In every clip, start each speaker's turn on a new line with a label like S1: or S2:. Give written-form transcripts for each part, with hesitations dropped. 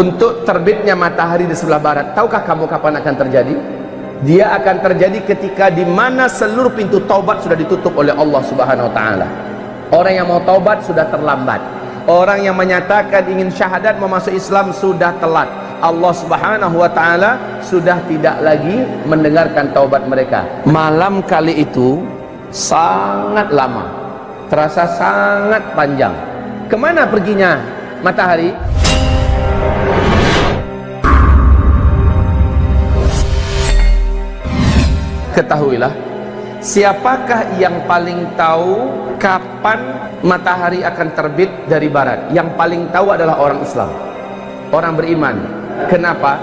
S1: untuk terbitnya matahari di sebelah barat. Tahukah kamu kapan akan terjadi? Dia akan terjadi ketika di mana seluruh pintu taubat sudah ditutup oleh Allah Subhanahu wa taala. Orang yang mau taubat sudah terlambat. Orang yang menyatakan ingin syahadat mau masuk Islam sudah telat. Allah Subhanahu wa taala sudah tidak lagi mendengarkan taubat mereka. Malam kali itu sangat lama, terasa sangat panjang. Kemana perginya matahari? Ketahuilah, siapakah yang paling tahu kapan matahari akan terbit dari barat? Yang paling tahu adalah orang Islam, orang beriman. Kenapa?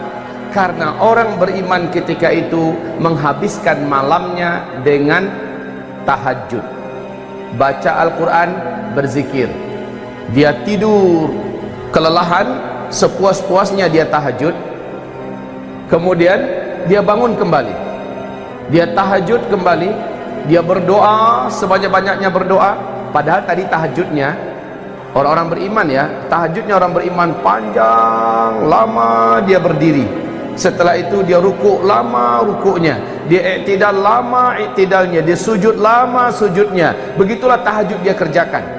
S1: Karena orang beriman ketika itu menghabiskan malamnya dengan tahajud, baca Al-Quran, berzikir. Dia tidur kelelahan, sepuas-puasnya dia tahajud, kemudian dia bangun kembali, dia tahajud kembali, dia berdoa sebanyak-banyaknya berdoa. Padahal tadi tahajudnya orang-orang beriman ya, tahajudnya orang beriman panjang, lama dia berdiri. Setelah itu dia rukuk, lama rukuknya, dia iktidal, lama iktidalnya, dia sujud, lama sujudnya. Begitulah tahajud dia kerjakan.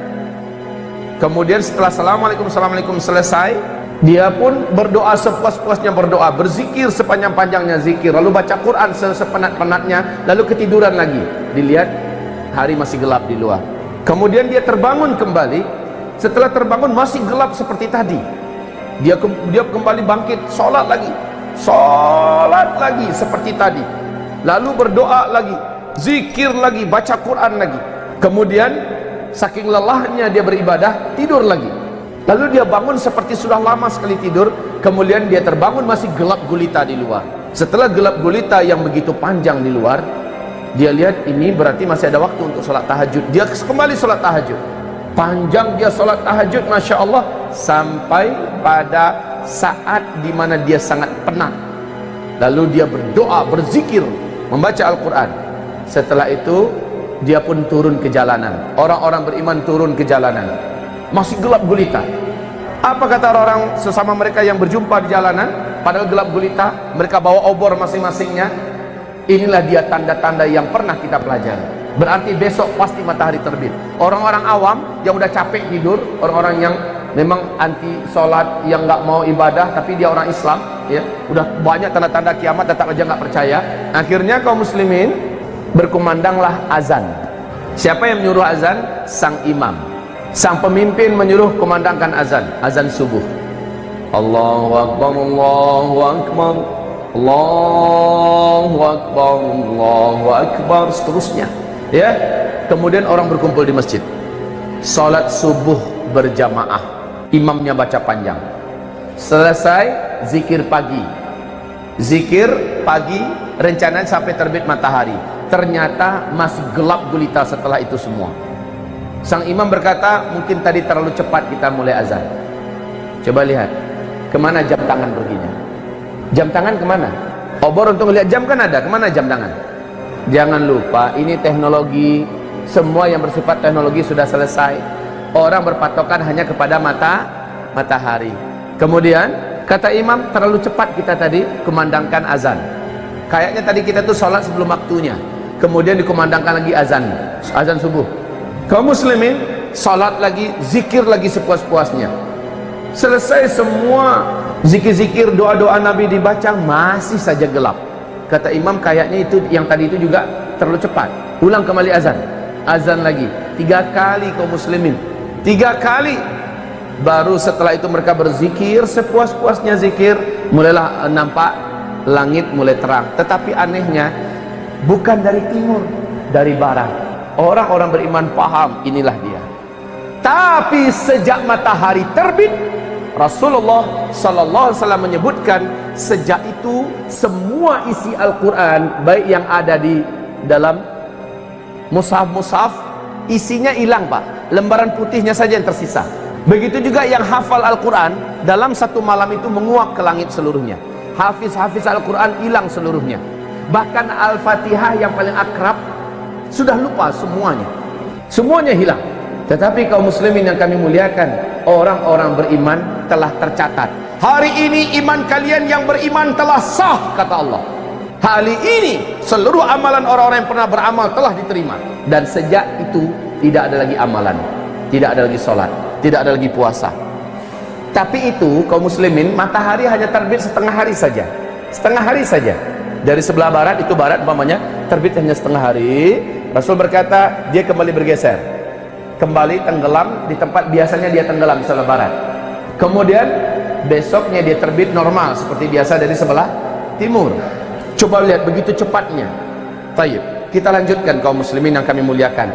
S1: Kemudian setelah assalamualaikum selesai, dia pun berdoa sepuas-puasnya berdoa, berzikir sepanjang-panjangnya zikir, lalu baca Quran sepenat-penatnya, lalu ketiduran lagi. Dilihat hari masih gelap di luar. Kemudian dia terbangun kembali. Setelah terbangun masih gelap seperti tadi. Dia kembali bangkit, sholat lagi seperti tadi. Lalu berdoa lagi, zikir lagi, baca Quran lagi. Kemudian saking lelahnya dia beribadah, tidur lagi. Lalu dia bangun seperti sudah lama sekali tidur. Kemudian dia terbangun masih gelap gulita di luar. Setelah gelap gulita yang begitu panjang di luar, dia lihat ini berarti masih ada waktu untuk sholat tahajud. Dia kembali sholat tahajud. Panjang dia sholat tahajud, Masya Allah, sampai pada saat dimana dia sangat penat. Lalu dia berdoa, berzikir, membaca Al-Quran. Setelah itu dia pun turun ke jalanan. Orang-orang beriman turun ke jalanan, masih gelap gulita. Apa kata orang sesama mereka yang berjumpa di jalanan? Padahal gelap gulita, mereka bawa obor masing-masingnya. Inilah dia tanda-tanda yang pernah kita pelajari. Berarti besok pasti matahari terbit. Orang-orang awam yang udah capek tidur, orang-orang yang memang anti sholat, yang nggak mau ibadah, tapi dia orang Islam, ya, udah banyak tanda-tanda kiamat, tetap aja nggak percaya. Akhirnya kaum muslimin berkumandanglah azan. Siapa yang menyuruh azan? Sang imam. Sang pemimpin menyuruh kumandangkan azan, azan subuh. Allahu Akbar, Allahu Akbar, Allahu Akbar, Allahu Akbar, seterusnya. Ya, kemudian orang berkumpul di masjid, salat subuh berjamaah, imamnya baca panjang. Selesai zikir pagi, rencananya sampai terbit matahari. Ternyata masih gelap gulita setelah itu semua. Sang imam berkata, mungkin tadi terlalu cepat kita mulai azan. Coba lihat, kemana jam tangan perginya? Jam tangan kemana? Obor untuk lihat jam kan ada, kemana jam tangan? Jangan lupa, ini teknologi, semua yang bersifat teknologi sudah selesai. Orang berpatokan hanya kepada matahari. Kemudian kata imam, terlalu cepat kita tadi kumandangkan azan. Kayaknya tadi kita tuh sholat sebelum waktunya. Kemudian dikumandangkan lagi azan subuh. Kaum muslimin sholat lagi, zikir lagi sepuas-puasnya. Selesai semua zikir-zikir, doa-doa Nabi dibaca, masih saja gelap. Kata imam, kayaknya itu yang tadi itu juga terlalu cepat. Ulang kembali azan lagi 3 kali kaum muslimin, 3 kali. Baru setelah itu mereka berzikir sepuas-puasnya zikir, mulailah nampak langit mulai terang. Tetapi anehnya bukan dari timur, dari barat. Orang-orang beriman paham, inilah dia. Tapi sejak matahari terbit, Rasulullah sallallahu alaihi wasallam menyebutkan, sejak itu semua isi Al-Quran, baik yang ada di dalam mushaf, isinya hilang, Pak. Lembaran putihnya saja yang tersisa. Begitu juga yang hafal Al-Quran, dalam satu malam itu menguap ke langit seluruhnya. Hafiz Al-Quran hilang seluruhnya. Bahkan Al-Fatihah yang paling akrab sudah lupa semuanya hilang. Tetapi kaum muslimin yang kami muliakan, orang-orang beriman telah tercatat Hari ini iman kalian yang beriman telah sah, kata Allah. Hari ini seluruh amalan orang-orang yang pernah beramal telah diterima. Dan sejak itu tidak ada lagi amalan, tidak ada lagi sholat, tidak ada lagi puasa. Tapi itu kaum muslimin, matahari hanya terbit setengah hari saja, setengah hari saja. Dari sebelah barat, itu barat umpamanya, terbit hanya setengah hari. Rasul berkata dia kembali bergeser, kembali tenggelam di tempat biasanya dia tenggelam di sebelah barat. Kemudian besoknya dia terbit normal seperti biasa dari sebelah timur. Coba lihat begitu cepatnya. Taib, kita lanjutkan kaum muslimin yang kami muliakan.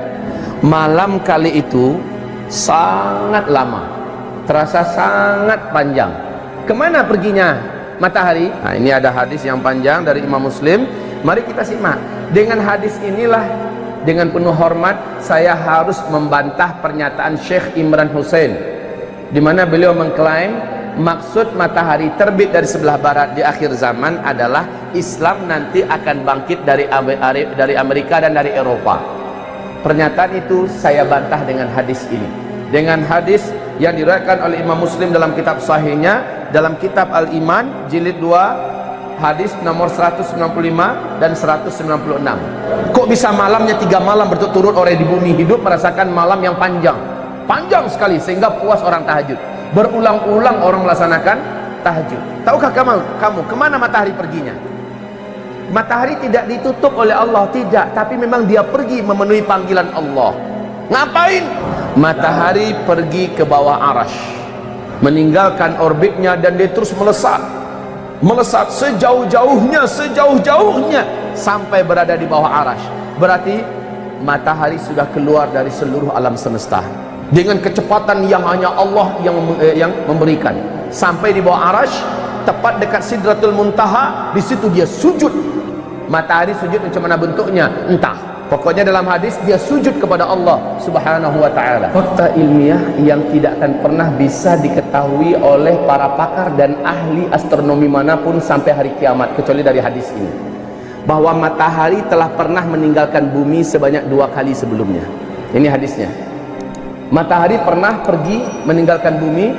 S1: Malam kali itu sangat lama, terasa sangat panjang. Kemana perginya matahari? Nah, ini ada hadis yang panjang dari Imam Muslim. Mari kita simak. Dengan hadis inilah, dengan penuh hormat saya harus membantah pernyataan Syekh Imran Hussein, di mana beliau mengklaim maksud matahari terbit dari sebelah barat di akhir zaman adalah Islam nanti akan bangkit dari Amerika dan dari Eropa. Pernyataan itu saya bantah dengan hadis ini, dengan hadis yang diriwayatkan oleh Imam Muslim dalam kitab sahihnya, dalam kitab Al-Iman jilid 2 hadis nomor 195 dan 196. Kok bisa malamnya 3 malam berturut-turut orang di bumi hidup merasakan malam yang panjang, panjang sekali sehingga puas orang tahajud. Berulang-ulang orang melaksanakan tahajud. Tahukah kamu kemana matahari perginya? Matahari tidak ditutup oleh Allah, tidak, tapi memang dia pergi memenuhi panggilan Allah. Ngapain? Matahari pergi ke bawah arash, meninggalkan orbitnya dan dia terus melesat, melesat sejauh-jauhnya, sejauh-jauhnya sampai berada di bawah arash. Berarti matahari sudah keluar dari seluruh alam semesta dengan kecepatan yang hanya Allah yang memberikan, sampai di bawah arash, tepat dekat Sidratul Muntaha. Di situ dia sujud. Matahari sujud macam mana bentuknya entah, pokoknya dalam hadis dia sujud kepada Allah subhanahu wa ta'ala. Fakta ilmiah yang tidak akan pernah bisa diketahui oleh para pakar dan ahli astronomi manapun sampai hari kiamat, kecuali dari hadis ini, bahwa matahari telah pernah meninggalkan bumi sebanyak 2 kali sebelumnya. Ini hadisnya. Matahari pernah pergi meninggalkan bumi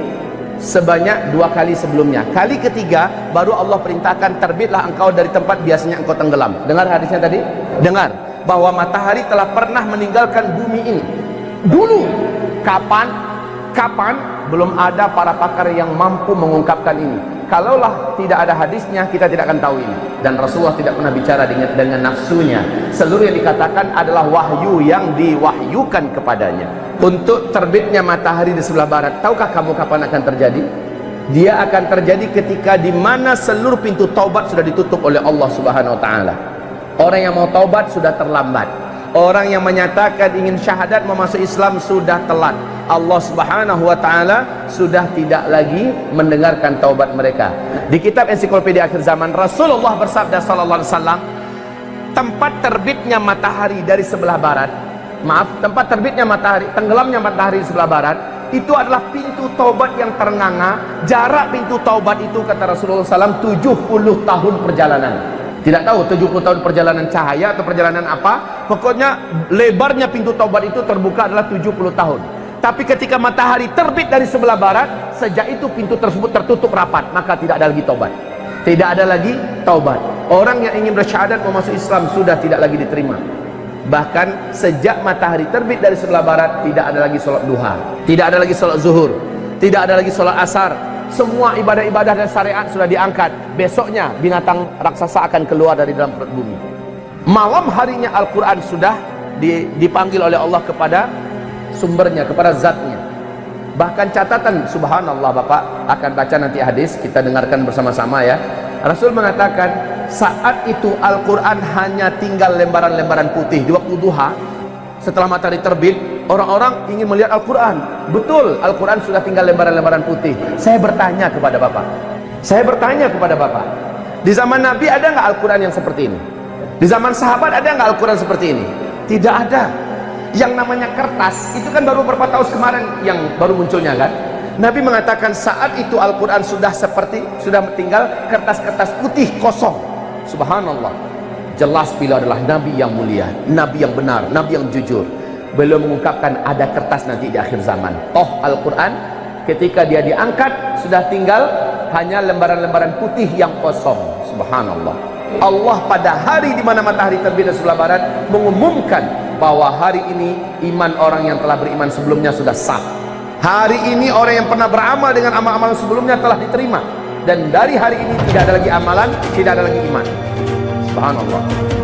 S1: sebanyak 2 kali sebelumnya. Kali ketiga baru Allah perintahkan, terbitlah engkau dari tempat biasanya engkau tenggelam. Dengar hadisnya tadi? Dengar bahwa matahari telah pernah meninggalkan bumi ini dulu. Kapan? Belum ada para pakar yang mampu mengungkapkan ini. Kalaulah tidak ada hadisnya, kita tidak akan tahu ini. Dan Rasulullah tidak pernah bicara dengan nafsunya. Seluruh yang dikatakan adalah wahyu yang diwahyukan kepadanya. Untuk terbitnya matahari di sebelah barat, tahukah kamu kapan akan terjadi? Dia akan terjadi ketika di mana seluruh pintu taubat sudah ditutup oleh Allah Subhanahu wa taala. Orang yang mau taubat sudah terlambat. Orang yang menyatakan ingin syahadat memasuk Islam sudah telat. Allah Subhanahu wa taala sudah tidak lagi mendengarkan taubat mereka. Di kitab Ensiklopedia Akhir Zaman, Rasulullah bersabda sallallahu alaihi wasallam, tempat terbitnya matahari dari sebelah barat, tempat terbitnya matahari, tenggelamnya matahari di sebelah barat, itu adalah pintu taubat yang ternganga. Jarak pintu taubat itu, kata Rasulullah SAW, 70 tahun perjalanan. Tidak tahu 70 tahun perjalanan cahaya atau perjalanan apa, pokoknya lebarnya pintu taubat itu terbuka adalah 70 tahun. Tapi ketika matahari terbit dari sebelah barat, sejak itu pintu tersebut tertutup rapat, maka tidak ada lagi taubat. Tidak ada lagi taubat. Orang yang ingin bersyahadat memasuk Islam sudah tidak lagi diterima. Bahkan sejak matahari terbit dari sebelah barat, tidak ada lagi sholat duha, tidak ada lagi sholat zuhur, tidak ada lagi sholat asar. Semua ibadah-ibadah dan syariat sudah diangkat. Besoknya binatang raksasa akan keluar dari dalam perut bumi. Malam harinya Al-Quran sudah dipanggil oleh Allah kepada sumbernya, kepada zatnya. Bahkan catatan, subhanallah, Bapak akan baca nanti hadis, kita dengarkan bersama-sama ya. Rasul mengatakan saat itu Al-Quran hanya tinggal lembaran-lembaran putih. Di waktu duha, setelah matahari terbit, orang-orang ingin melihat Al-Quran. Betul, Al-Quran sudah tinggal lembaran-lembaran putih. Saya bertanya kepada Bapak, di zaman Nabi ada nggak Al-Quran yang seperti ini? Di zaman sahabat ada nggak Al-Quran seperti ini? Tidak ada. Yang namanya kertas itu kan baru beberapa tahun kemarin yang baru munculnya kan. Nabi mengatakan saat itu Al-Quran sudah tinggal kertas-kertas putih kosong. Subhanallah. Jelas beliau adalah Nabi yang mulia, Nabi yang benar, Nabi yang jujur. Beliau mengungkapkan ada kertas nanti di akhir zaman. Toh Al-Quran ketika dia diangkat sudah tinggal hanya lembaran-lembaran putih yang kosong. Subhanallah. Allah pada hari di mana matahari terbit dari sebelah barat mengumumkan bahwa hari ini iman orang yang telah beriman sebelumnya sudah sah. Hari ini orang yang pernah beramal dengan amal-amal sebelumnya telah diterima, dan dari hari ini tidak ada lagi amalan, tidak ada lagi iman. Subhanallah.